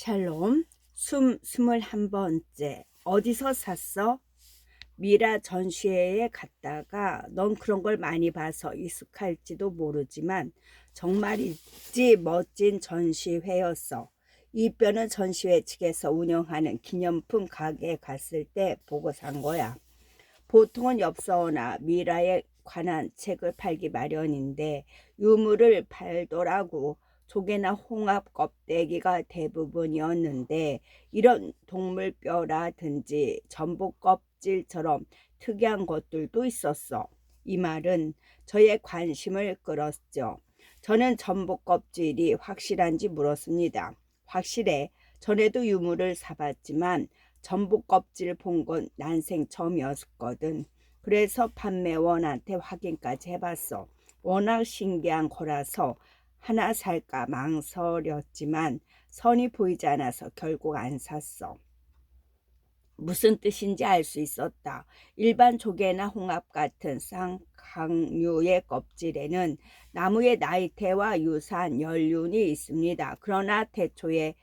샬롬, 21번째. 어디서 샀어? 미라 전시회에 갔다가 넌 그런 걸 많이 봐서 익숙할지도 모르지만 정말이지 멋진 전시회였어. 이 뼈는 전시회 측에서 운영하는 기념품 가게에 갔을 때 보고 산 거야. 보통은 엽서나 미라에 관한 책을 팔기 마련인데 유물을 팔더라고. 조개나 홍합 껍데기가 대부분이었는데 이런 동물뼈라든지 전복 껍질처럼 특이한 것들도 있었어. 이 말은 저의 관심을 끌었죠. 저는 전복 껍질이 확실한지 물었습니다. 확실해. 전에도 유물을 사봤지만 전복 껍질 본 건 난생 처음이었거든. 그래서 판매원한테 확인까지 해봤어. 워낙 신기한 거라서 하나 살까 망설였지만 선이 보이지 않아서 결국 안 샀어. 무슨 뜻인지 알 수 있었다. 일반 조개나 홍합 같은 쌍강류의 껍질에는 나무의 나이테와 유사한 연륜이 있습니다. 그러나 태초에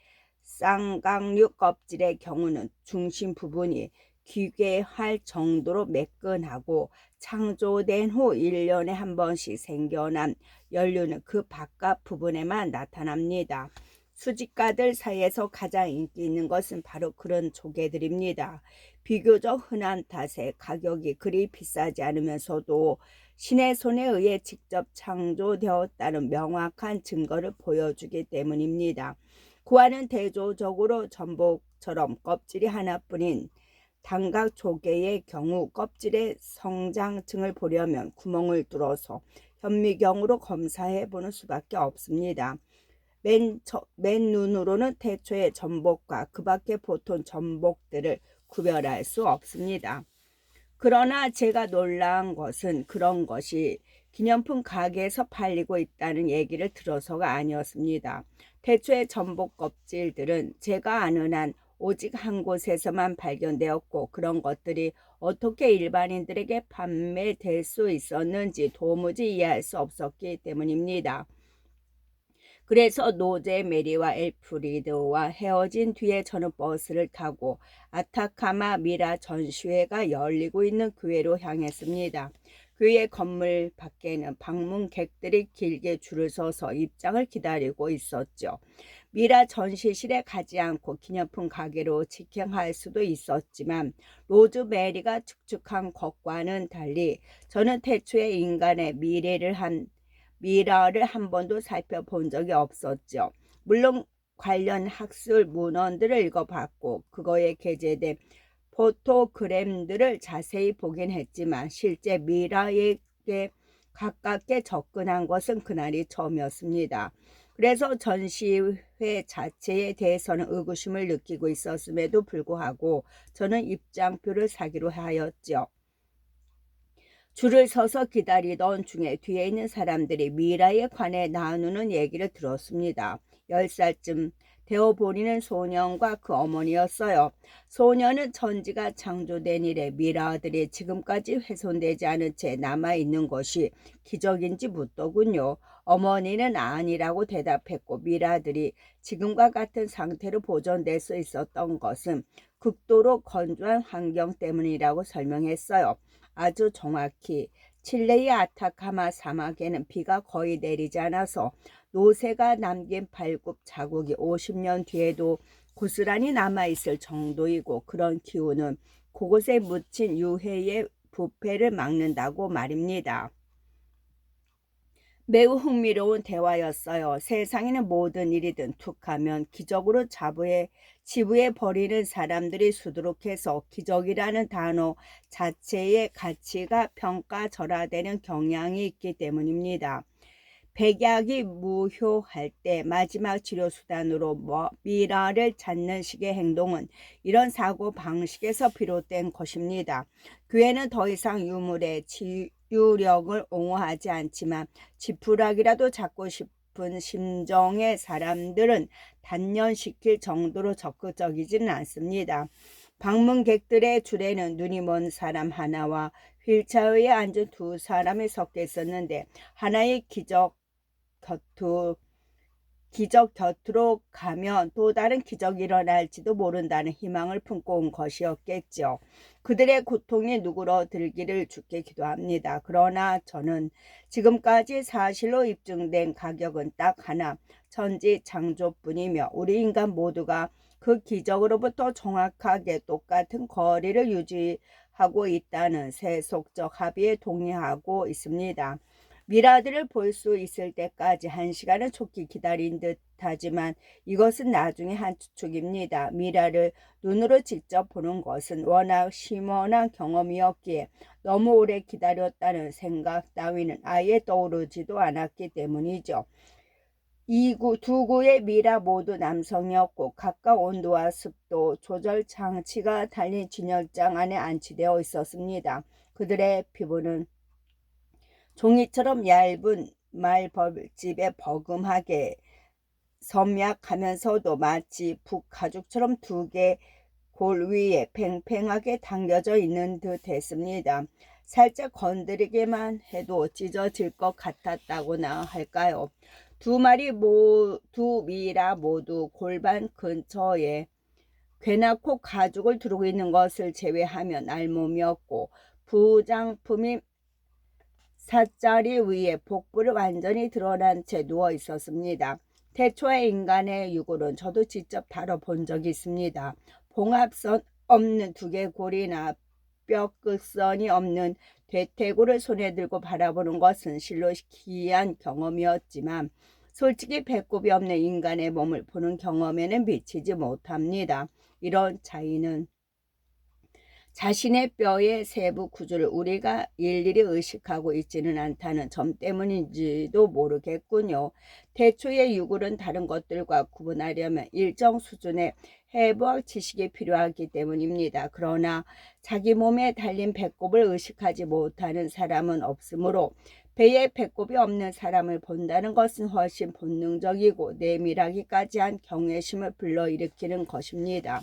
쌍강류 껍질의 경우는 중심 부분이 기괴할 정도로 매끈하고 창조된 후 1년에 한 번씩 생겨난 연륜은 그 바깥 부분에만 나타납니다. 수집가들 사이에서 가장 인기 있는 것은 바로 그런 조개들입니다. 비교적 흔한 탓에 가격이 그리 비싸지 않으면서도 신의 손에 의해 직접 창조되었다는 명확한 증거를 보여주기 때문입니다. 구안은 대조적으로 전복처럼 껍질이 하나뿐인 단각 조개의 경우 껍질의 성장층을 보려면 구멍을 뚫어서 현미경으로 검사해 보는 수밖에 없습니다. 맨 눈으로는 태초의 전복과 그 밖의 보통 전복들을 구별할 수 없습니다. 그러나 제가 놀란 것은 그런 것이 기념품 가게에서 팔리고 있다는 얘기를 들어서가 아니었습니다. 태초의 전복 껍질들은 제가 아는 한 오직 한 곳에서만 발견되었고 그런 것들이 어떻게 일반인들에게 판매될 수 있었는지 도무지 이해할 수 없었기 때문입니다. 그래서 노제 메리와 엘프리드와 헤어진 뒤에 저는 버스를 타고 아타카마 미라 전시회가 열리고 있는 교회로 향했습니다. 교회 건물 밖에는 방문객들이 길게 줄을 서서 입장을 기다리고 있었죠. 미라 전시실에 가지 않고 기념품 가게로 직행할 수도 있었지만 로즈 메리가 축축한 것과는 달리 저는 태초에 인간의 미라를 한 번도 살펴본 적이 없었죠. 물론 관련 학술 문헌들을 읽어봤고 그거에 게재된 포토그램들을 자세히 보긴 했지만 실제 미라에게 가깝게 접근한 것은 그날이 처음이었습니다. 그래서 전시회 자체에 대해서는 의구심을 느끼고 있었음에도 불구하고 저는 입장표를 사기로 하였죠. 줄을 서서 기다리던 중에 뒤에 있는 사람들이 미라에 관해 나누는 얘기를 들었습니다. 10살쯤 되어 보이는 소년과 그 어머니였어요. 소년은 천지가 창조된 이래 미라들이 지금까지 훼손되지 않은 채 남아있는 것이 기적인지 묻더군요. 어머니는 아니라고 대답했고 미라들이 지금과 같은 상태로 보존될 수 있었던 것은 극도로 건조한 환경 때문이라고 설명했어요. 아주 정확히 칠레의 아타카마 사막에는 비가 거의 내리지 않아서 노새가 남긴 발굽 자국이 50년 뒤에도 고스란히 남아있을 정도이고 그런 기후는 그곳에 묻힌 유해의 부패를 막는다고 말입니다. 매우 흥미로운 대화였어요. 세상에는 모든 일이든 툭하면 기적으로 지부해 버리는 사람들이 수두룩해서 기적이라는 단어 자체의 가치가 평가절하되는 경향이 있기 때문입니다. 백약이 무효할 때 마지막 치료수단으로 미라를 찾는 식의 행동은 이런 사고 방식에서 비롯된 것입니다. 교회는 더 이상 유물의 치유력을 옹호하지 않지만 지푸라기라도 잡고 싶은 심정의 사람들은 단련시킬 정도로 적극적이지는 않습니다. 방문객들의 줄에는 눈이 먼 사람 하나와 휠체어에 앉은 두 사람이 섞여 있었는데 하나의 기적 기적 곁으로 가면 또 다른 기적이 일어날지도 모른다는 희망을 품고 온 것이었겠죠. 그들의 고통이 누그러들기를 주께 기도합니다. 그러나 저는 지금까지 사실로 입증된 가격은 딱 하나, 천지창조뿐이며 우리 인간 모두가 그 기적으로부터 정확하게 똑같은 거리를 유지하고 있다는 세속적 합의에 동의하고 있습니다. 미라들을 볼 수 있을 때까지 1시간은 좋게 기다린 듯하지만 이것은 나중에 한 추측입니다. 미라를 눈으로 직접 보는 것은 워낙 심원한 경험이었기에 너무 오래 기다렸다는 생각 따위는 아예 떠오르지도 않았기 때문이죠. 두 구의 미라 모두 남성이었고 각각 온도와 습도 조절 장치가 달린 진열장 안에 안치되어 있었습니다. 그들의 피부는 종이처럼 얇은 말벌집에 버금하게 섬약하면서도 마치 북가죽처럼 두 개 골 위에 팽팽하게 당겨져 있는 듯 했습니다. 살짝 건드리기만 해도 찢어질 것 같았다고나 할까요? 두 미라 모두 골반 근처에 괴나코 가죽을 두르고 있는 것을 제외하면 알몸이었고 부장품이 사짜리 위에 복부를 완전히 드러난 채 누워 있었습니다. 태초의 인간의 유골은 저도 직접 다뤄본 적이 있습니다. 봉합선 없는 두개골이나 뼈끝선이 없는 대퇴골을 손에 들고 바라보는 것은 실로 기이한 경험이었지만 솔직히 배꼽이 없는 인간의 몸을 보는 경험에는 미치지 못합니다. 이런 차이는 자신의 뼈의 세부 구조를 우리가 일일이 의식하고 있지는 않다는 점 때문인지도 모르겠군요. 태초의 유골은 다른 것들과 구분하려면 일정 수준의 해부학 지식이 필요하기 때문입니다. 그러나 자기 몸에 달린 배꼽을 의식하지 못하는 사람은 없으므로 배에 배꼽이 없는 사람을 본다는 것은 훨씬 본능적이고 내밀하기까지 한 경외심을 불러일으키는 것입니다.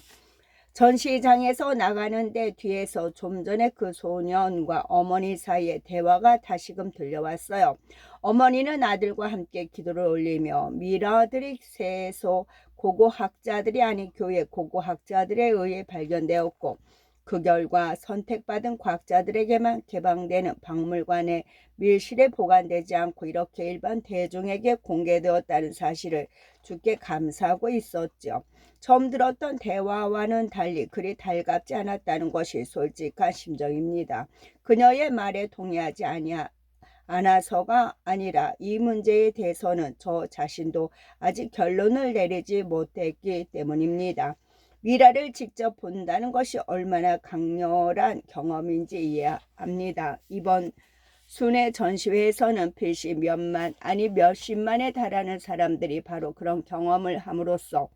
전시장에서 나가는데 뒤에서 좀 전에 그 소년과 어머니 사이의 대화가 다시금 들려왔어요. 어머니는 아들과 함께 기도를 올리며 미라들이 세소 고고학자들이 아닌 교회 고고학자들에 의해 발견되었고 그 결과 선택받은 과학자들에게만 개방되는 박물관에 밀실에 보관되지 않고 이렇게 일반 대중에게 공개되었다는 사실을 주께 감사하고 있었죠. 처음 들었던 대화와는 달리 그리 달갑지 않았다는 것이 솔직한 심정입니다. 그녀의 말에 동의하지 않아서가 아니라 이 문제에 대해서는 저 자신도 아직 결론을 내리지 못했기 때문입니다. 미라를 직접 본다는 것이 얼마나 강렬한 경험인지 이해합니다. 이번 순회 전시회에서는 필시 몇만 아니 몇십만에 달하는 사람들이 바로 그런 경험을 함으로써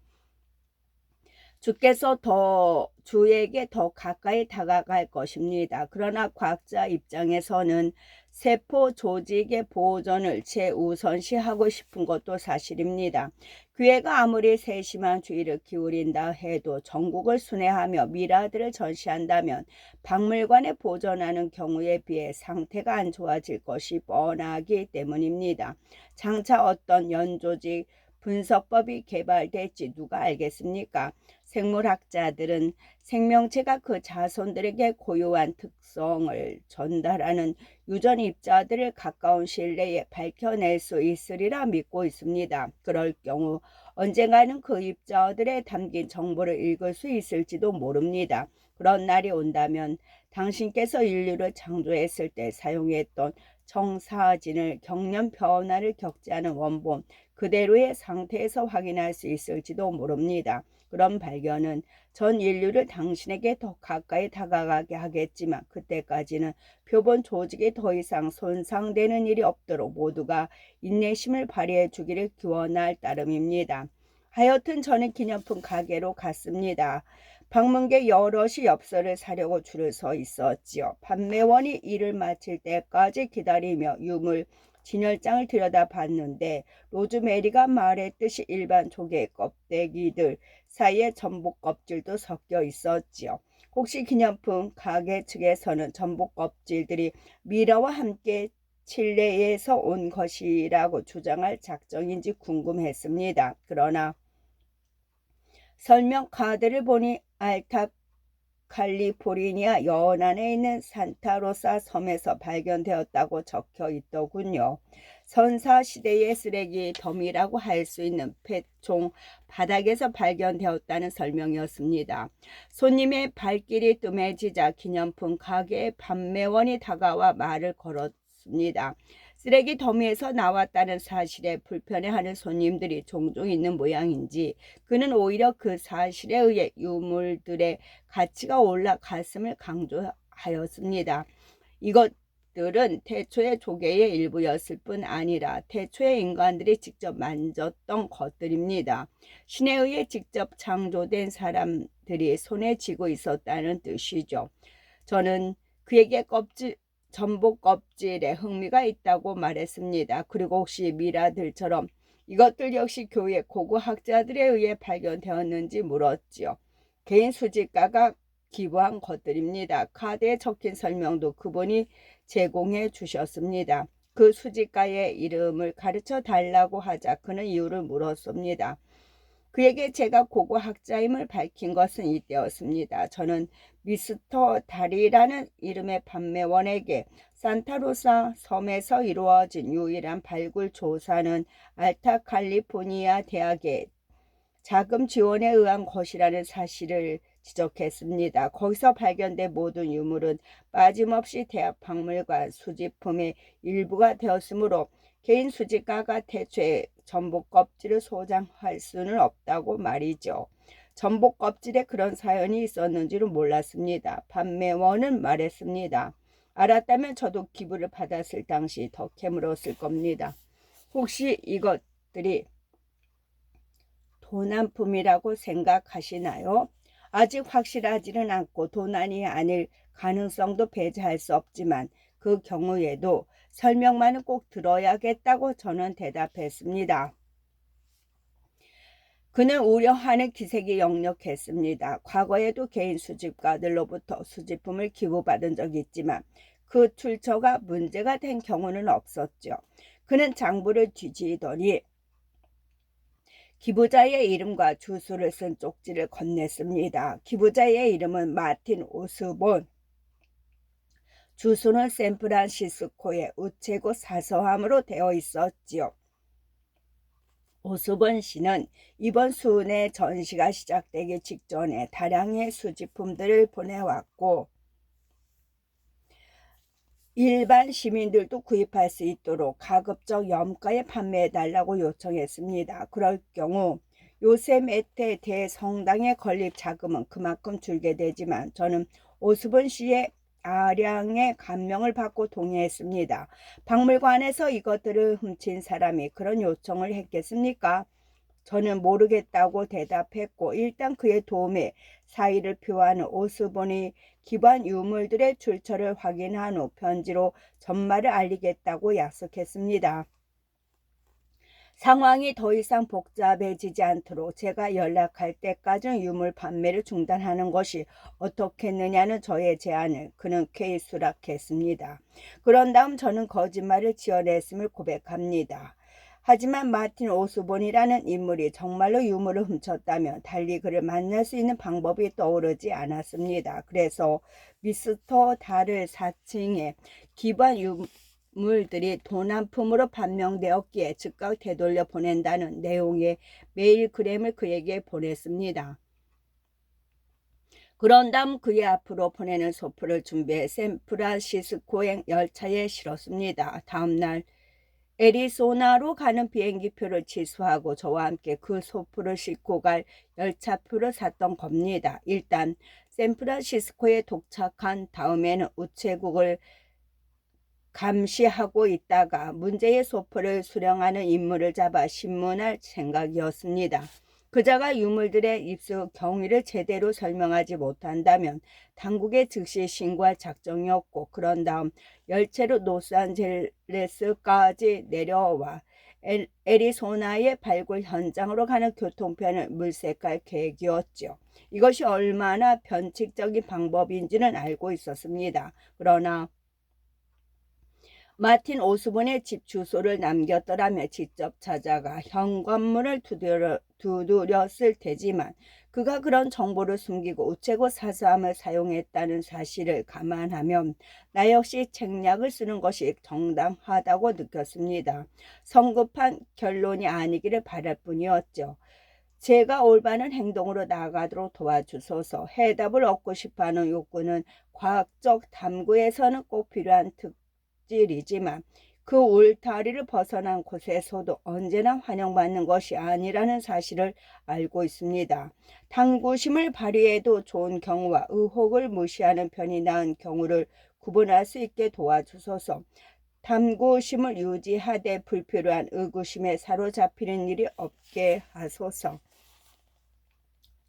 주에게 더 가까이 다가갈 것입니다. 그러나 과학자 입장에서는 세포 조직의 보존을 최우선시하고 싶은 것도 사실입니다. 교회가 아무리 세심한 주의를 기울인다 해도 전국을 순회하며 미라들을 전시한다면 박물관에 보존하는 경우에 비해 상태가 안 좋아질 것이 뻔하기 때문입니다. 장차 어떤 연조직 분석법이 개발될지 누가 알겠습니까? 생물학자들은 생명체가 그 자손들에게 고유한 특성을 전달하는 유전 입자들을 가까운 신뢰에 밝혀낼 수 있으리라 믿고 있습니다. 그럴 경우 언젠가는 그 입자들에 담긴 정보를 읽을 수 있을지도 모릅니다. 그런 날이 온다면 당신께서 인류를 창조했을 때 사용했던 청사진을 경련 변화를 겪지 않은 원본 그대로의 상태에서 확인할 수 있을지도 모릅니다. 그런 발견은 전 인류를 당신에게 더 가까이 다가가게 하겠지만 그때까지는 표본 조직이 더 이상 손상되는 일이 없도록 모두가 인내심을 발휘해 주기를 기원할 따름입니다. 하여튼 저는 기념품 가게로 갔습니다. 방문객 여럿이 엽서를 사려고 줄을 서 있었지요. 판매원이 일을 마칠 때까지 기다리며 유물 진열장을 들여다봤는데 로즈메리가 말했듯이 일반 조개 껍데기들 사이에 전복 껍질도 섞여 있었지요. 혹시 기념품 가게 측에서는 전복 껍질들이 미라와 함께 칠레에서 온 것이라고 주장할 작정인지 궁금했습니다. 그러나 설명 카드를 보니 알타 칼리포르니아 연안에 있는 산타로사 섬에서 발견되었다고 적혀 있더군요. 선사시대의 쓰레기 더미라고 할 수 있는 폐총 바닥에서 발견되었다는 설명이었습니다. 손님의 발길이 뜸해지자 기념품 가게의 판매원이 다가와 말을 걸었습니다. 쓰레기 더미에서 나왔다는 사실에 불편해하는 손님들이 종종 있는 모양인지 그는 오히려 그 사실에 의해 유물들의 가치가 올라갔음을 강조하였습니다. 이것들은 태초의 조개의 일부였을 뿐 아니라 태초의 인간들이 직접 만졌던 것들입니다. 신에 의해 직접 창조된 사람들이 손에 쥐고 있었다는 뜻이죠. 저는 그에게 전복 껍질에 흥미가 있다고 말했습니다. 그리고 혹시 미라들처럼 이것들 역시 교회 고고학자들에 의해 발견되었는지 물었지요. 개인 수집가가 기부한 것들입니다. 카드에 적힌 설명도 그분이 제공해 주셨습니다. 그 수집가의 이름을 가르쳐 달라고 하자 그는 이유를 물었습니다. 그에게 제가 고고학자임을 밝힌 것은 이때였습니다. 저는 미스터 다리라는 이름의 판매원에게 산타로사 섬에서 이루어진 유일한 발굴 조사는 알타 캘리포니아 대학의 자금 지원에 의한 것이라는 사실을 지적했습니다. 거기서 발견된 모든 유물은 빠짐없이 대학 박물관 수집품의 일부가 되었으므로 개인 수집가가 태초에 전복 껍질을 소장할 수는 없다고 말이죠. 전복 껍질에 그런 사연이 있었는지는 몰랐습니다. 판매원은 말했습니다. 알았다면 저도 기부를 받았을 당시 더 캐물었을 겁니다. 혹시 이것들이 도난품이라고 생각하시나요? 아직 확실하지는 않고 도난이 아닐 가능성도 배제할 수 없지만 그 경우에도 설명만은 꼭 들어야겠다고 저는 대답했습니다. 그는 우려하는 기색이 역력했습니다. 과거에도 개인 수집가들로부터 수집품을 기부받은 적이 있지만 그 출처가 문제가 된 경우는 없었죠. 그는 장부를 뒤지더니 기부자의 이름과 주소를 쓴 쪽지를 건넸습니다. 기부자의 이름은 마틴 오스본, 주소는 샌프란시스코의 우체국 사서함으로 되어 있었지요. 오스본 씨는 이번 수은의 전시가 시작되기 직전에 다량의 수집품들을 보내왔고 일반 시민들도 구입할 수 있도록 가급적 염가에 판매해달라고 요청했습니다. 그럴 경우 요세메테 대성당의 건립 자금은 그만큼 줄게 되지만 저는 오스본 씨의 아량의 감명을 받고 동의했습니다. 박물관에서 이것들을 훔친 사람이 그런 요청을 했겠습니까? 저는 모르겠다고 대답했고 일단 그의 도움에 사의를 표하는 오스본이 기부한 유물들의 출처를 확인한 후 편지로 전말을 알리겠다고 약속했습니다. 상황이 더 이상 복잡해지지 않도록 제가 연락할 때까지는 유물 판매를 중단하는 것이 어떻겠느냐는 저의 제안을 그는 쾌히 수락했습니다. 그런 다음 저는 거짓말을 지어냈음을 고백합니다. 하지만 마틴 오스본이라는 인물이 정말로 유물을 훔쳤다면 달리 그를 만날 수 있는 방법이 떠오르지 않았습니다. 그래서 미스터 달을 사칭해 기부한 유물들이 도난품으로 판명되었기에 즉각 되돌려 보낸다는 내용의 메일그램을 그에게 보냈습니다. 그런 다음 그의 앞으로 보내는 소포를 준비해 샌프란시스코행 열차에 실었습니다. 다음날 애리조나로 가는 비행기표를 취소하고 저와 함께 그 소포를 싣고 갈 열차표를 샀던 겁니다. 일단 샌프란시스코에 도착한 다음에는 우체국을 감시하고 있다가 문제의 소포를 수령하는 임무를 잡아 신문할 생각이었습니다. 그자가 유물들의 입수 경위를 제대로 설명하지 못한다면 당국에 즉시 신고할 작정이었고 그런 다음 열차로 로스앤젤레스까지 내려와 애리조나의 발굴 현장으로 가는 교통편을 물색할 계획이었죠. 이것이 얼마나 변칙적인 방법인지는 알고 있었습니다. 그러나 마틴 오스본의 집 주소를 남겼더라며 직접 찾아가 현관문을 두드렸을 테지만 그가 그런 정보를 숨기고 우체국 사서함을 사용했다는 사실을 감안하면 나 역시 책략을 쓰는 것이 정당하다고 느꼈습니다. 성급한 결론이 아니기를 바랄 뿐이었죠. 제가 올바른 행동으로 나아가도록 도와주소서. 해답을 얻고 싶어하는 욕구는 과학적 탐구에서는 꼭 필요한 특질이지만 그 울타리를 벗어난 곳에서도 언제나 환영받는 것이 아니라는 사실을 알고 있습니다. 탐구심을 발휘해도 좋은 경우와 의혹을 무시하는 편이 나은 경우를 구분할 수 있게 도와주소서. 탐구심을 유지하되 불필요한 의구심에 사로잡히는 일이 없게 하소서.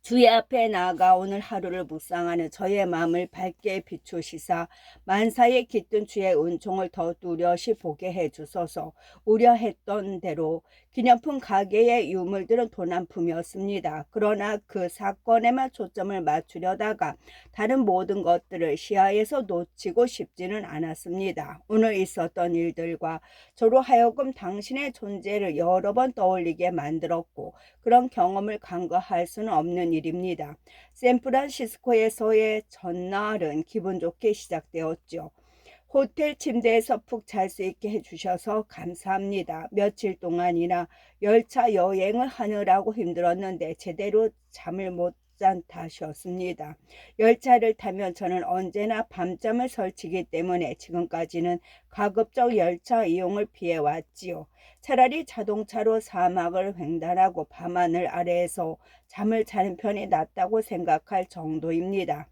주의 앞에 나아가 오늘 하루를 묵상하는 저의 마음을 밝게 비추시사 만사에 깃든 주의 은총을 더 뚜렷이 보게 해주소서. 우려했던 대로 기념품 가게의 유물들은 도난품이었습니다. 그러나 그 사건에만 초점을 맞추려다가 다른 모든 것들을 시야에서 놓치고 싶지는 않았습니다. 오늘 있었던 일들과 저로 하여금 당신의 존재를 여러 번 떠올리게 만들었고 그런 경험을 간과할 수는 없는 일입니다. 샌프란시스코에서의 전날은 기분 좋게 시작되었죠. 호텔 침대에서 푹 잘 수 있게 해주셔서 감사합니다. 며칠 동안이나 열차 여행을 하느라고 힘들었는데 제대로 잠을 못 잔 탓이었습니다. 열차를 타면 저는 언제나 밤잠을 설치기 때문에 지금까지는 가급적 열차 이용을 피해왔지요. 차라리 자동차로 사막을 횡단하고 밤하늘 아래에서 잠을 자는 편이 낫다고 생각할 정도입니다.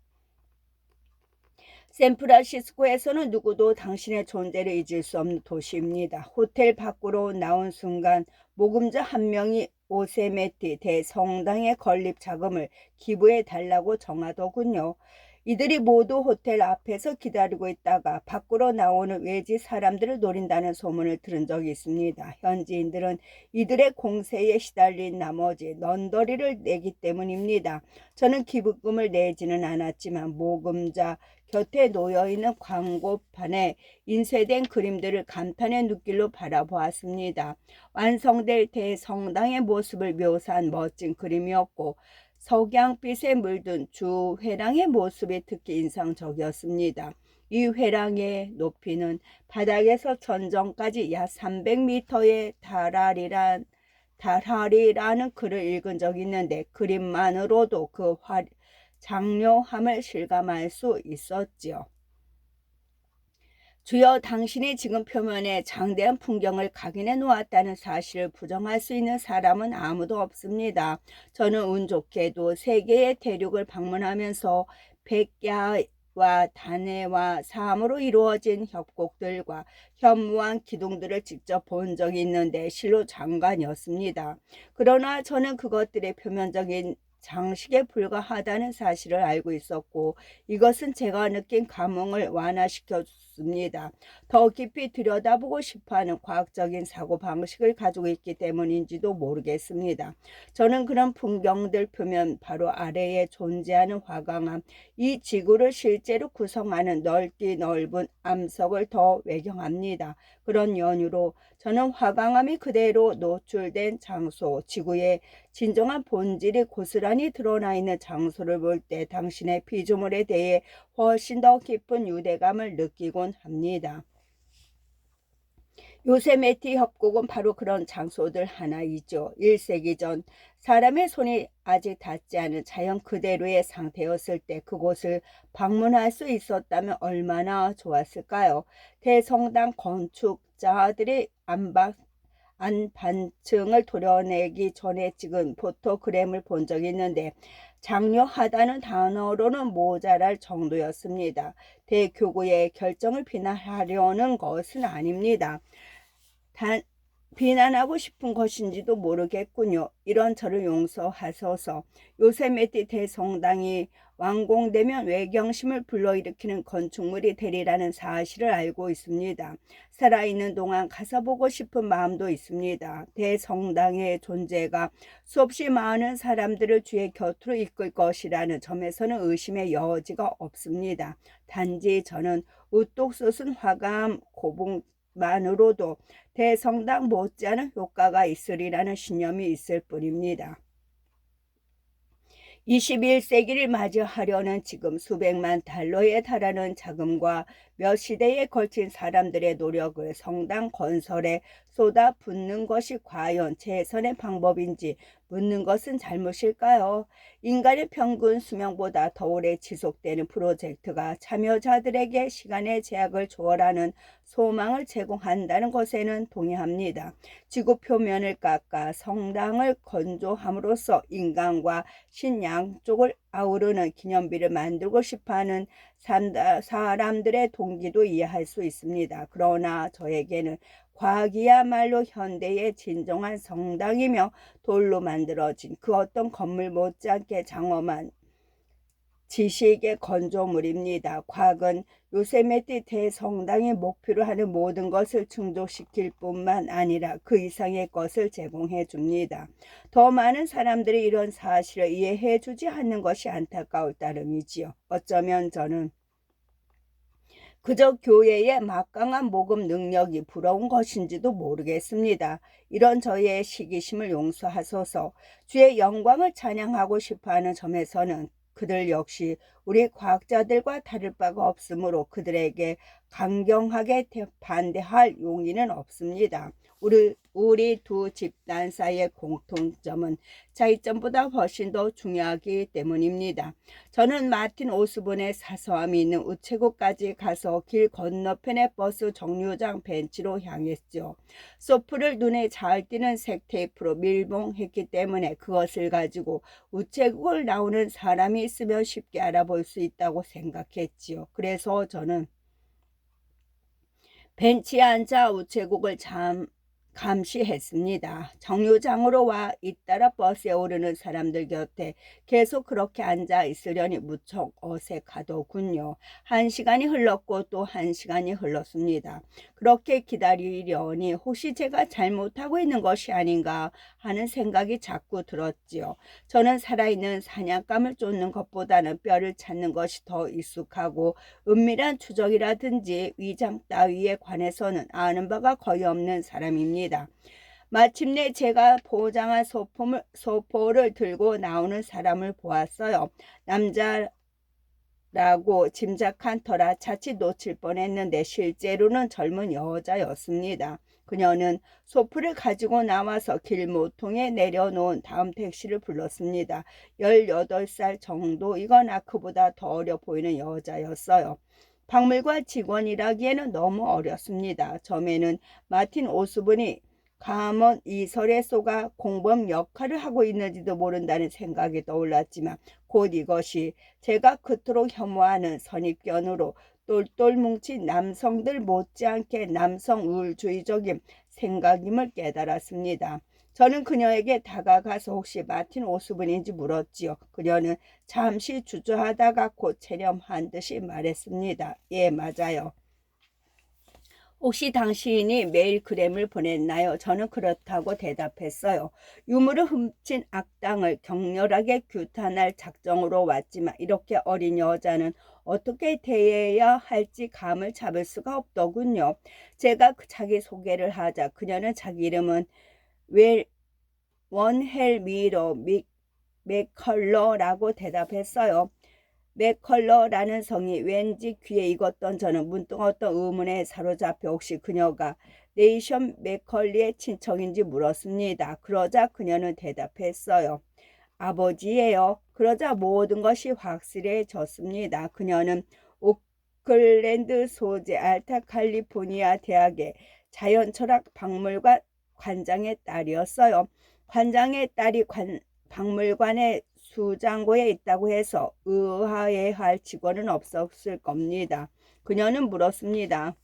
샌프란시스코에서는 누구도 당신의 존재를 잊을 수 없는 도시입니다. 호텔 밖으로 나온 순간 모금자 한 명이 오세메티 대성당의 건립 자금을 기부해 달라고 정하더군요. 이들이 모두 호텔 앞에서 기다리고 있다가 밖으로 나오는 외지 사람들을 노린다는 소문을 들은 적이 있습니다. 현지인들은 이들의 공세에 시달린 나머지 넌더리를 내기 때문입니다. 저는 기부금을 내지는 않았지만 모금자 곁에 놓여있는 광고판에 인쇄된 그림들을 감탄의 눈길로 바라보았습니다. 완성될 대성당의 모습을 묘사한 멋진 그림이었고 석양빛에 물든 주 회랑의 모습이 특히 인상적이었습니다. 이 회랑의 높이는 바닥에서 전정까지 약 300m에 달하리라는 글을 읽은 적이 있는데 그림만으로도 그 장려함을 실감할 수 있었지요. 주여, 당신이 지금 표면에 장대한 풍경을 각인해 놓았다는 사실을 부정할 수 있는 사람은 아무도 없습니다. 저는 운 좋게도 세계의 대륙을 방문하면서 백야와 단해와 사암으로 이루어진 협곡들과 현무한 기둥들을 직접 본 적이 있는데 실로 장관이었습니다. 그러나 저는 그것들의 표면적인 장식에 불과하다는 사실을 알고 있었고 이것은 제가 느낀 감흥을 완화시켜 줍니다. 더 깊이 들여다보고 싶어하는 과학적인 사고방식을 가지고 있기 때문인지도 모르겠습니다. 저는 그런 풍경들 표면 바로 아래에 존재하는 화강암, 이 지구를 실제로 구성하는 넓기 넓은 암석을 더 외경합니다. 그런 연유로 저는 화강암이 그대로 노출된 장소, 지구의 진정한 본질이 고스란히 드러나 있는 장소를 볼 때 당신의 피조물에 대해 훨씬 더 깊은 유대감을 느끼곤 합니다. 요세메티 협곡은 바로 그런 장소들 하나이죠. 1세기 전 사람의 손이 아직 닿지 않은 자연 그대로의 상태였을 때 그곳을 방문할 수 있었다면 얼마나 좋았을까요? 대성당 건축자들이 안반층을 도려내기 전에 찍은 포토그램을 본 적이 있는데 장려하다는 단어로는 모자랄 정도였습니다. 대교구의 결정을 비난하려는 것은 아닙니다. 비난하고 싶은 것인지도 모르겠군요. 이런 저를 용서하소서. 요세메티 대성당이 완공되면 외경심을 불러일으키는 건축물이 되리라는 사실을 알고 있습니다. 살아있는 동안 가서 보고 싶은 마음도 있습니다. 대성당의 존재가 수없이 많은 사람들을 주의 곁으로 이끌 것이라는 점에서는 의심의 여지가 없습니다. 단지 저는 우뚝 솟은 화감 고봉 것만으로도 대성당 못지않은 효과가 있으리라는 신념이 있을 뿐입니다. 21세기를 맞이하려는 지금 수백만 달러에 달하는 자금과 몇 시대에 걸친 사람들의 노력을 성당 건설에 쏟아붓는 것이 과연 최선의 방법인지 묻는 것은 잘못일까요? 인간의 평균 수명보다 더 오래 지속되는 프로젝트가 참여자들에게 시간의 제약을 초월하는 소망을 제공한다는 것에는 동의합니다. 지구 표면을 깎아 성당을 건조함으로써 인간과 신 양쪽을 아우르는 기념비를 만들고 싶어하는 사람들의 동기도 이해할 수 있습니다. 그러나 저에게는 과학이야말로 현대의 진정한 성당이며 돌로 만들어진 그 어떤 건물 못지않게 장엄한 지식의 건조물입니다. 과학은 요세미티 대성당이 목표로 하는 모든 것을 충족시킬 뿐만 아니라 그 이상의 것을 제공해 줍니다. 더 많은 사람들이 이런 사실을 이해해 주지 않는 것이 안타까울 따름이지요. 어쩌면 저는 그저 교회의 막강한 모금 능력이 부러운 것인지도 모르겠습니다. 이런 저의 시기심을 용서하소서. 주의 영광을 찬양하고 싶어하는 점에서는 그들 역시 우리 과학자들과 다를 바가 없으므로 그들에게 강경하게 반대할 용의는 없습니다. 우리 두 집단 사이의 공통점은 차이점보다 훨씬 더 중요하기 때문입니다. 저는 마틴 오스본의 사서함이 있는 우체국까지 가서 길 건너편의 버스 정류장 벤치로 향했죠. 소프를 눈에 잘 띄는 색 테이프로 밀봉했기 때문에 그것을 가지고 우체국을 나오는 사람이 있으면 쉽게 알아볼 수 있다고 생각했지요. 그래서 저는 벤치에 앉아 우체국을 감시했습니다. 정류장으로 와 잇따라 버스에 오르는 사람들 곁에 계속 그렇게 앉아 있으려니 무척 어색하더군요. 1시간이 흘렀고 또 1시간이 흘렀습니다. 그렇게 기다리려니 혹시 제가 잘못하고 있는 것이 아닌가 하는 생각이 자꾸 들었지요. 저는 살아있는 사냥감을 쫓는 것보다는 뼈를 찾는 것이 더 익숙하고 은밀한 추적이라든지 위장 따위에 관해서는 아는 바가 거의 없는 사람입니다. 마침내 제가 포장한 소포를 들고 나오는 사람을 보았어요. 남자라고 짐작한 터라 자칫 놓칠 뻔했는데 실제로는 젊은 여자였습니다. 그녀는 소포를 가지고 나와서 길 모퉁이에 내려놓은 다음 택시를 불렀습니다. 18살 정도이거나 그보다 더 어려 보이는 여자였어요. 박물관 직원이라기에는 너무 어렸습니다. 처음에는 마틴 오스본이 감언 이설에 속아 공범 역할을 하고 있는지도 모른다는 생각이 떠올랐지만 곧 이것이 제가 그토록 혐오하는 선입견으로 똘똘 뭉친 남성들 못지않게 남성 우월주의적인 생각임을 깨달았습니다. 저는 그녀에게 다가가서 혹시 마틴 오스본인지 물었지요. 그녀는 잠시 주저하다가 곧 체념한 듯이 말했습니다. 예, 맞아요. 혹시 당신이 메일그램을 보냈나요? 저는 그렇다고 대답했어요. 유물을 훔친 악당을 격렬하게 규탄할 작정으로 왔지만 이렇게 어린 여자는 어떻게 대해야 할지 감을 잡을 수가 없더군요. 제가 자기소개를 하자 그녀는 자기 이름은 원헬미로 맥컬러라고 대답했어요. 맥컬러라는 성이 왠지 귀에 익었던 저는 문득 어떤 의문에 사로잡혀 혹시 그녀가 네이션 맥컬리의 친척인지 물었습니다. 그러자 그녀는 대답했어요. 아버지예요. 그러자 모든 것이 확실해졌습니다. 그녀는 오클랜드 소재 알타 캘리포니아 대학의 자연철학 박물관 관장의 딸이었어요. 관장의 딸이 박물관의 수장고에 있다고 해서 의아해할 직원은 없었을 겁니다. 그녀는 물었습니다.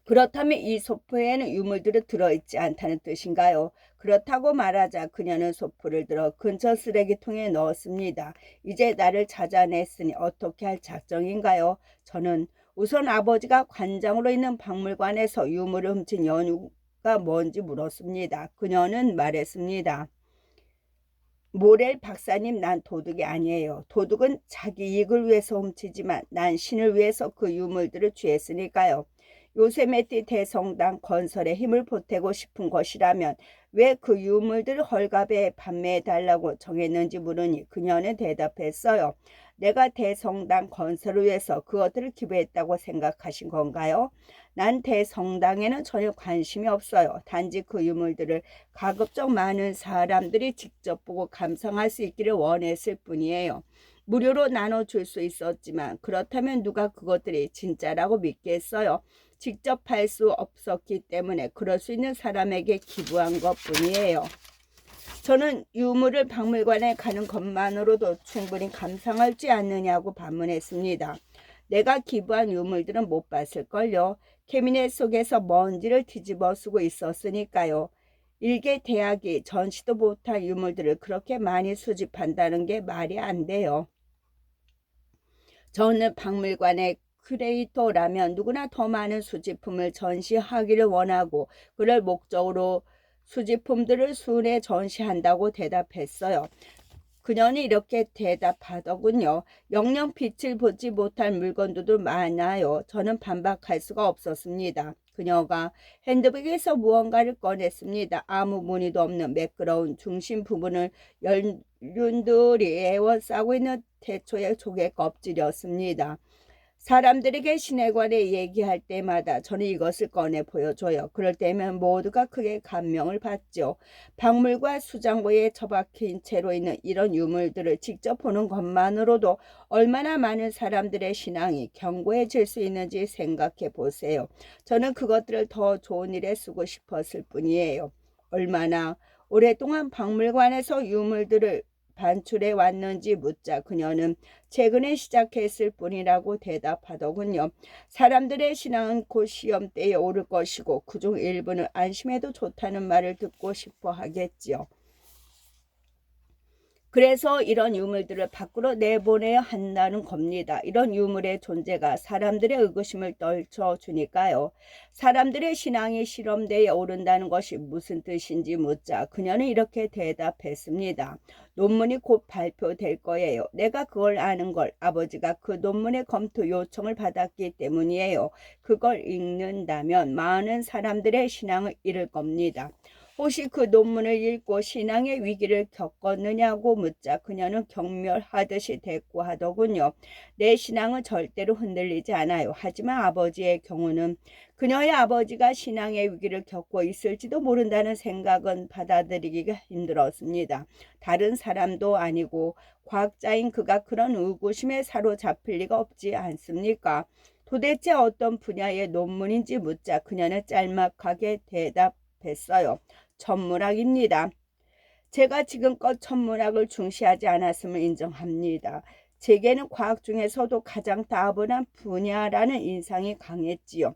그렇다면 이 소포에는 유물들이 들어있지 않다는 뜻인가요? 그렇다고 말하자 그녀는 소포를 들어 근처 쓰레기통에 넣었습니다. 이제 나를 찾아냈으니 어떻게 할 작정인가요? 저는 우선 아버지가 관장으로 있는 박물관에서 유물을 훔친 연유가 뭔지 물었습니다. 그녀는 말했습니다. 모렐 박사님, 난 도둑이 아니에요. 도둑은 자기 이익을 위해서 훔치지만 난 신을 위해서 그 유물들을 취했으니까요. 요세미티 대성당 건설에 힘을 보태고 싶은 것이라면 왜 그 유물들을 헐값에 판매해달라고 정했는지 물으니 그녀는 대답했어요. 내가 대성당 건설을 위해서 그것들을 기부했다고 생각하신 건가요? 난 대성당에는 전혀 관심이 없어요. 단지 그 유물들을 가급적 많은 사람들이 직접 보고 감상할 수 있기를 원했을 뿐이에요. 무료로 나눠줄 수 있었지만 그렇다면 누가 그것들이 진짜라고 믿겠어요? 직접 할 수 없었기 때문에 그럴 수 있는 사람에게 기부한 것뿐이에요. 저는 유물을 박물관에 가는 것만으로도 충분히 감상하지 않느냐고 반문했습니다. 내가 기부한 유물들은 못 봤을걸요. 캐비넷 속에서 먼지를 뒤집어 쓰고 있었으니까요. 일개 대학이 전시도 못한 유물들을 그렇게 많이 수집한다는 게 말이 안 돼요. 저는 박물관의 큐레이터라면 누구나 더 많은 수집품을 전시하기를 원하고 그럴 목적으로 수집품들을 순회 전시한다고 대답했어요. 그녀는 이렇게 대답하더군요. 영영 빛을 보지 못할 물건들도 많아요. 저는 반박할 수가 없었습니다. 그녀가 핸드백에서 무언가를 꺼냈습니다. 아무 무늬도 없는 매끄러운 중심 부분을 연륜들이 에워싸고 있는 태초의 조개 껍질이었습니다. 사람들에게 신에 관해 얘기할 때마다 저는 이것을 꺼내 보여줘요. 그럴 때면 모두가 크게 감명을 받죠. 박물관 수장고에 처박힌 채로 있는 이런 유물들을 직접 보는 것만으로도 얼마나 많은 사람들의 신앙이 견고해질 수 있는지 생각해 보세요. 저는 그것들을 더 좋은 일에 쓰고 싶었을 뿐이에요. 얼마나 오랫동안 박물관에서 유물들을 반출해 왔는지 묻자 그녀는 최근에 시작했을 뿐이라고 대답하더군요. 사람들의 신앙은 곧 시험 때에 오를 것이고 그중 일부는 안심해도 좋다는 말을 듣고 싶어 하겠지요. 그래서 이런 유물들을 밖으로 내보내야 한다는 겁니다. 이런 유물의 존재가 사람들의 의구심을 떨쳐주니까요. 사람들의 신앙이 실험대에 오른다는 것이 무슨 뜻인지 묻자 그녀는 이렇게 대답했습니다. 논문이 곧 발표될 거예요. 내가 그걸 아는 걸 아버지가 그 논문의 검토 요청을 받았기 때문이에요. 그걸 읽는다면 많은 사람들의 신앙을 잃을 겁니다. 혹시 그 논문을 읽고 신앙의 위기를 겪었느냐고 묻자 그녀는 경멸하듯이 대꾸하더군요. 내 신앙은 절대로 흔들리지 않아요. 하지만 아버지의 경우는 그녀의 아버지가 신앙의 위기를 겪고 있을지도 모른다는 생각은 받아들이기가 힘들었습니다. 다른 사람도 아니고 과학자인 그가 그런 의구심에 사로잡힐 리가 없지 않습니까? 도대체 어떤 분야의 논문인지 묻자 그녀는 짤막하게 대답했어요. 천문학입니다. 제가 지금껏 천문학을 중시하지 않았음을 인정합니다. 제게는 과학 중에서도 가장 다분한 분야라는 인상이 강했지요.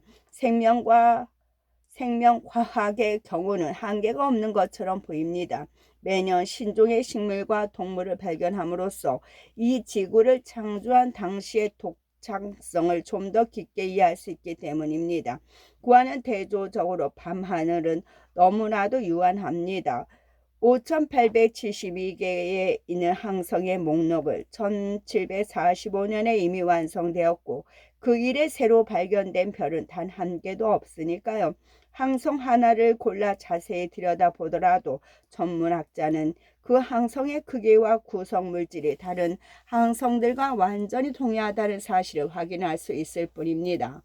생명과학의 경우는 한계가 없는 것처럼 보입니다. 매년 신종의 식물과 동물을 발견함으로써 이 지구를 창조한 당시의 독창성을 좀 더 깊게 이해할 수 있기 때문입니다. 구하는 대조적으로 밤하늘은 너무나도 유한합니다. 5872개에 있는 항성의 목록을 1745년에 이미 완성되었고 그 일에 새로 발견된 별은 단 한 개도 없으니까요. 항성 하나를 골라 자세히 들여다보더라도 천문학자는 그 항성의 크기와 구성 물질이 다른 항성들과 완전히 동일하다는 사실을 확인할 수 있을 뿐입니다.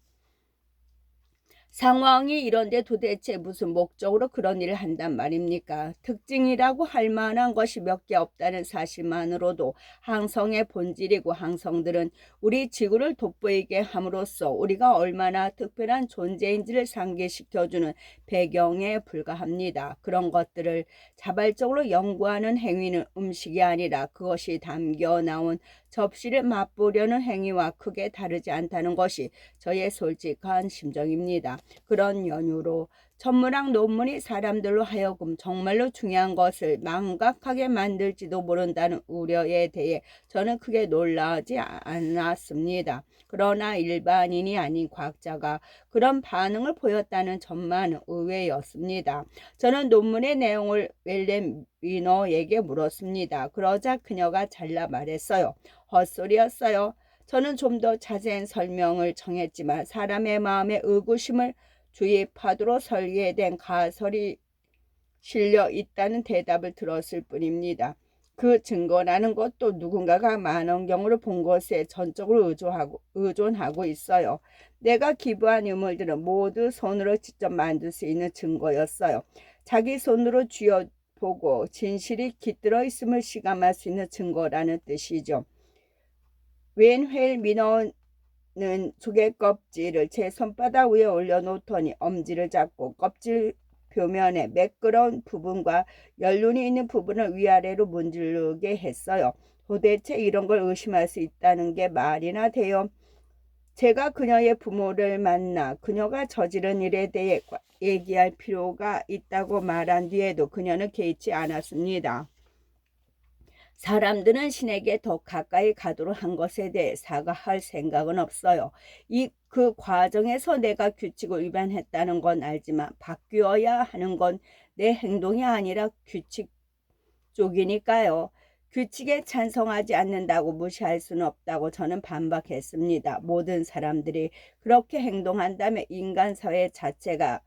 상황이 이런데 도대체 무슨 목적으로 그런 일을 한단 말입니까? 특징이라고 할 만한 것이 몇 개 없다는 사실만으로도 항성의 본질이고 항성들은 우리 지구를 돋보이게 함으로써 우리가 얼마나 특별한 존재인지를 상기시켜주는 배경에 불과합니다. 그런 것들을 자발적으로 연구하는 행위는 음식이 아니라 그것이 담겨 나온 접시를 맛보려는 행위와 크게 다르지 않다는 것이 저의 솔직한 심정입니다. 그런 연유로 천문학 논문이 사람들로 하여금 정말로 중요한 것을 망각하게 만들지도 모른다는 우려에 대해 저는 크게 놀라지 않았습니다. 그러나 일반인이 아닌 과학자가 그런 반응을 보였다는 점만 의외였습니다. 저는 논문의 내용을 웰렘 위너에게 물었습니다. 그러자 그녀가 잘라 말했어요. 헛소리였어요. 저는 좀 더 자세한 설명을 청했지만 사람의 마음에 의구심을 주입하도록 설계된 가설이 실려 있다는 대답을 들었을 뿐입니다. 그 증거라는 것도 누군가가 만원경으로 본 것에 전적으로 의존하고 있어요. 내가 기부한 유물들은 모두 손으로 직접 만들 수 있는 증거였어요. 자기 손으로 쥐어보고 진실이 깃들어 있음을 실감할 수 있는 증거라는 뜻이죠. 웬휠 민어는 조개 껍질을 제 손바닥 위에 올려놓더니 엄지를 잡고 껍질 표면에 매끄러운 부분과 연륜이 있는 부분을 위아래로 문지르게 했어요. 도대체 이런 걸 의심할 수 있다는 게 말이나 돼요. 제가 그녀의 부모를 만나 그녀가 저지른 일에 대해 얘기할 필요가 있다고 말한 뒤에도 그녀는 개의치 않았습니다. 사람들은 신에게 더 가까이 가도록 한 것에 대해 사과할 생각은 없어요. 그 과정에서 내가 규칙을 위반했다는 건 알지만 바뀌어야 하는 건 내 행동이 아니라 규칙 쪽이니까요. 규칙에 찬성하지 않는다고 무시할 수는 없다고 저는 반박했습니다. 모든 사람들이 그렇게 행동한다면 인간 사회 자체가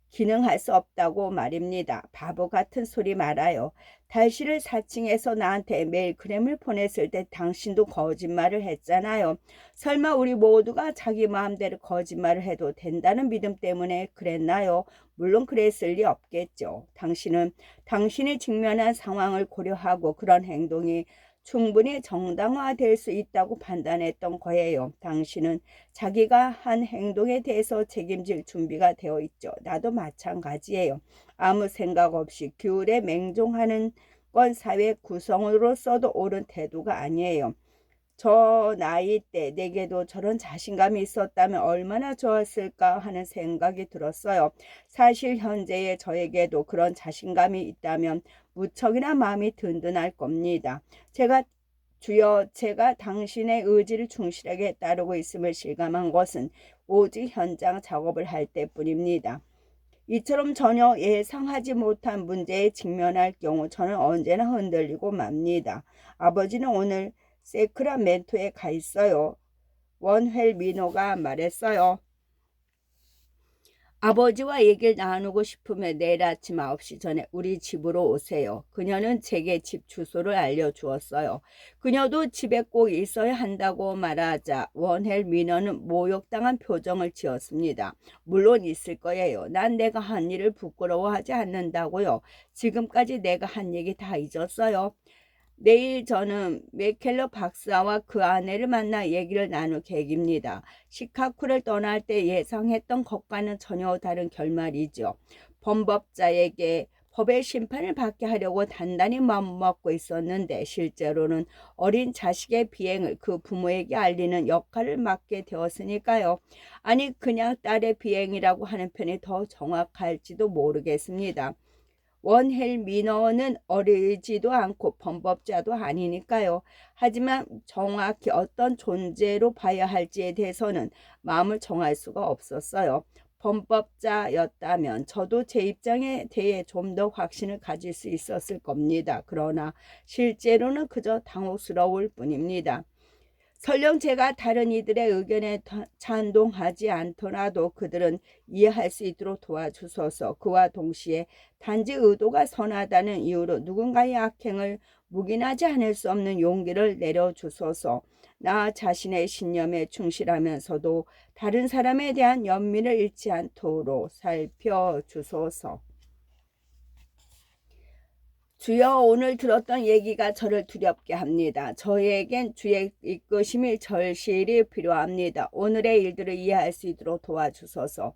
기능할 수 없다고 말입니다. 바보 같은 소리 말아요. 달실을 4층에서 나한테 메일크램을 보냈을 때 당신도 거짓말을 했잖아요. 설마 우리 모두가 자기 마음대로 거짓말을 해도 된다는 믿음 때문에 그랬나요? 물론 그랬을 리 없겠죠. 당신은 당신이 직면한 상황을 고려하고 그런 행동이 충분히 정당화될 수 있다고 판단했던 거예요. 당신은 자기가 한 행동에 대해서 책임질 준비가 되어 있죠. 나도 마찬가지예요. 아무 생각 없이 규율에 맹종하는 건 사회 구성으로서도 옳은 태도가 아니에요. 저 나이 때 내게도 저런 자신감이 있었다면 얼마나 좋았을까 하는 생각이 들었어요. 사실 현재의 저에게도 그런 자신감이 있다면 무척이나 마음이 든든할 겁니다. 주여, 제가 당신의 의지를 충실하게 따르고 있음을 실감한 것은 오직 현장 작업을 할 때뿐입니다. 이처럼 전혀 예상하지 못한 문제에 직면할 경우 저는 언제나 흔들리고 맙니다. 아버지는 오늘 세크라멘토에 가 있어요. 원헬 미노가 말했어요. 아버지와 얘기를 나누고 싶으면 내일 아침 9시 전에 우리 집으로 오세요. 그녀는 제게 집 주소를 알려주었어요. 그녀도 집에 꼭 있어야 한다고 말하자 원헬 미너는 모욕당한 표정을 지었습니다. 물론 있을 거예요. 난 내가 한 일을 부끄러워하지 않는다고요. 지금까지 내가 한 얘기 다 잊었어요. 내일 저는 맥켈러 박사와 그 아내를 만나 얘기를 나눌 계획입니다. 시카고를 떠날 때 예상했던 것과는 전혀 다른 결말이죠. 범법자에게 법의 심판을 받게 하려고 단단히 마음먹고 있었는데 실제로는 어린 자식의 비행을 그 부모에게 알리는 역할을 맡게 되었으니까요. 아니 그냥 딸의 비행이라고 하는 편이 더 정확할지도 모르겠습니다. 원헬 미너는 어리지도 않고 범법자도 아니니까요. 하지만 정확히 어떤 존재로 봐야 할지에 대해서는 마음을 정할 수가 없었어요. 범법자였다면 저도 제 입장에 대해 좀 더 확신을 가질 수 있었을 겁니다. 그러나 실제로는 그저 당혹스러울 뿐입니다. 설령 제가 다른 이들의 의견에 찬동하지 않더라도 그들은 이해할 수 있도록 도와주소서. 그와 동시에 단지 의도가 선하다는 이유로 누군가의 악행을 묵인하지 않을 수 없는 용기를 내려주소서. 나 자신의 신념에 충실하면서도 다른 사람에 대한 연민을 잃지 않도록 살펴주소서. 주여, 오늘 들었던 얘기가 저를 두렵게 합니다. 저에겐 주의 이끄심이 절실히 필요합니다. 오늘의 일들을 이해할 수 있도록 도와주소서.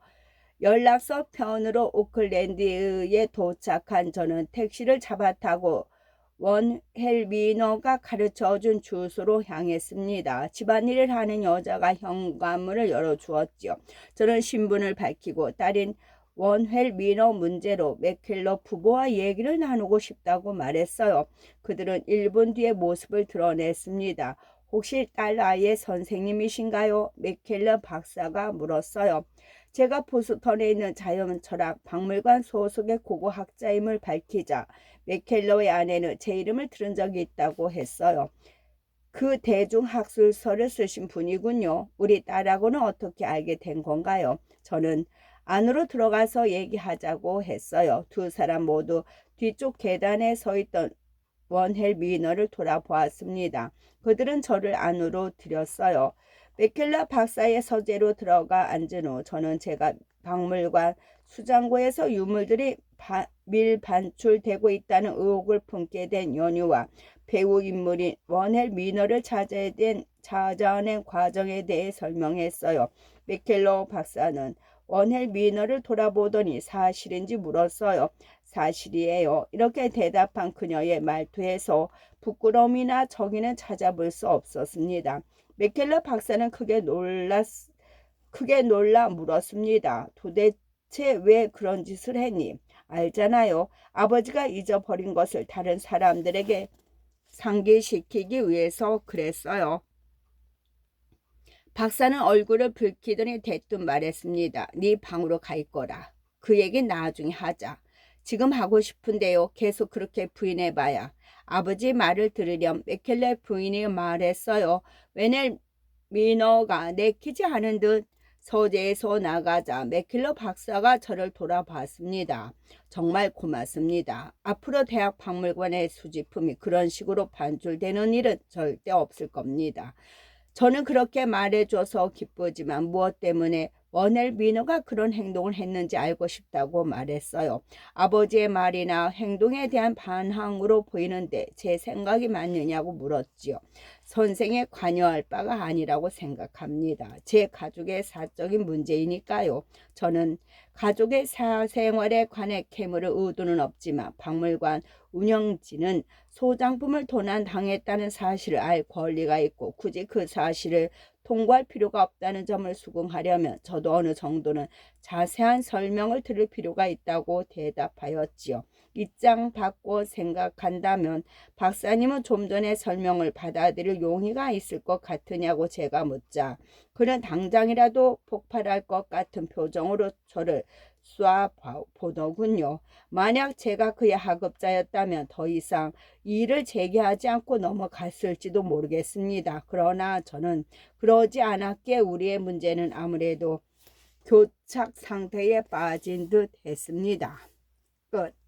연락서 편으로 오클랜드에 도착한 저는 택시를 잡아타고 원헬미너가 가르쳐준 주소로 향했습니다. 집안일을 하는 여자가 현관문을 열어주었지요. 저는 신분을 밝히고 딸인 원헬 미너 문제로 맥켈러 부부와 얘기를 나누고 싶다고 말했어요. 그들은 1분 뒤에 모습을 드러냈습니다. 혹시 딸 아이의 선생님이신가요? 맥켈러 박사가 물었어요. 제가 보스턴에 있는 자연철학 박물관 소속의 고고학자임을 밝히자 맥켈러의 아내는 제 이름을 들은 적이 있다고 했어요. 그 대중학술서를 쓰신 분이군요. 우리 딸하고는 어떻게 알게 된 건가요? 저는 안으로 들어가서 얘기하자고 했어요. 두 사람 모두 뒤쪽 계단에 서 있던 원헬 미너를 돌아보았습니다. 그들은 저를 안으로 들였어요. 베켈러 박사의 서재로 들어가 앉은 후 저는 제가 박물관 수장고에서 유물들이 밀반출되고 있다는 의혹을 품게 된 연유와 배우 인물인 원헬 미너를 찾아낸 과정에 대해 설명했어요. 베켈러 박사는 원헬 미너를 돌아보더니 사실인지 물었어요. 사실이에요. 이렇게 대답한 그녀의 말투에서 부끄러움이나 정의는 찾아볼 수 없었습니다. 맥켈러 박사는 크게 놀라 물었습니다. 도대체 왜 그런 짓을 했니? 알잖아요. 아버지가 잊어버린 것을 다른 사람들에게 상기시키기 위해서 그랬어요. 박사는 얼굴을 붉히더니 대뜸 말했습니다. 네 방으로 가 있거라. 그 얘기 나중에 하자. 지금 하고 싶은데요. 계속 그렇게 부인해봐야. 아버지 말을 들으렴 맥켈레 부인이 말했어요. 웨넬 미너가 내키지 않은 듯 서재에서 나가자 맥켈러 박사가 저를 돌아봤습니다. 정말 고맙습니다. 앞으로 대학 박물관의 수집품이 그런 식으로 반출되는 일은 절대 없을 겁니다. 저는 그렇게 말해줘서 기쁘지만 무엇 때문에 원헬 미너가 그런 행동을 했는지 알고 싶다고 말했어요. 아버지의 말이나 행동에 대한 반항으로 보이는데 제 생각이 맞느냐고 물었지요. 선생에 관여할 바가 아니라고 생각합니다. 제 가족의 사적인 문제이니까요. 저는 가족의 사생활에 관해 캐물을 의도는 없지만 박물관 운영진은 소장품을 도난당했다는 사실을 알 권리가 있고 굳이 그 사실을 통보할 필요가 없다는 점을 수긍하려면 저도 어느 정도는 자세한 설명을 들을 필요가 있다고 대답하였지요. 입장 바꿔 생각한다면 박사님은 좀 전에 설명을 받아들일 용의가 있을 것 같으냐고 제가 묻자 그는 당장이라도 폭발할 것 같은 표정으로 저를 쏴보더군요. 만약 제가 그의 하급자였다면 더 이상 이 일을 제기하지 않고 넘어갔을지도 모르겠습니다. 그러나 저는 그러지 않았기에 우리의 문제는 아무래도 교착 상태에 빠진 듯 했습니다. 끝.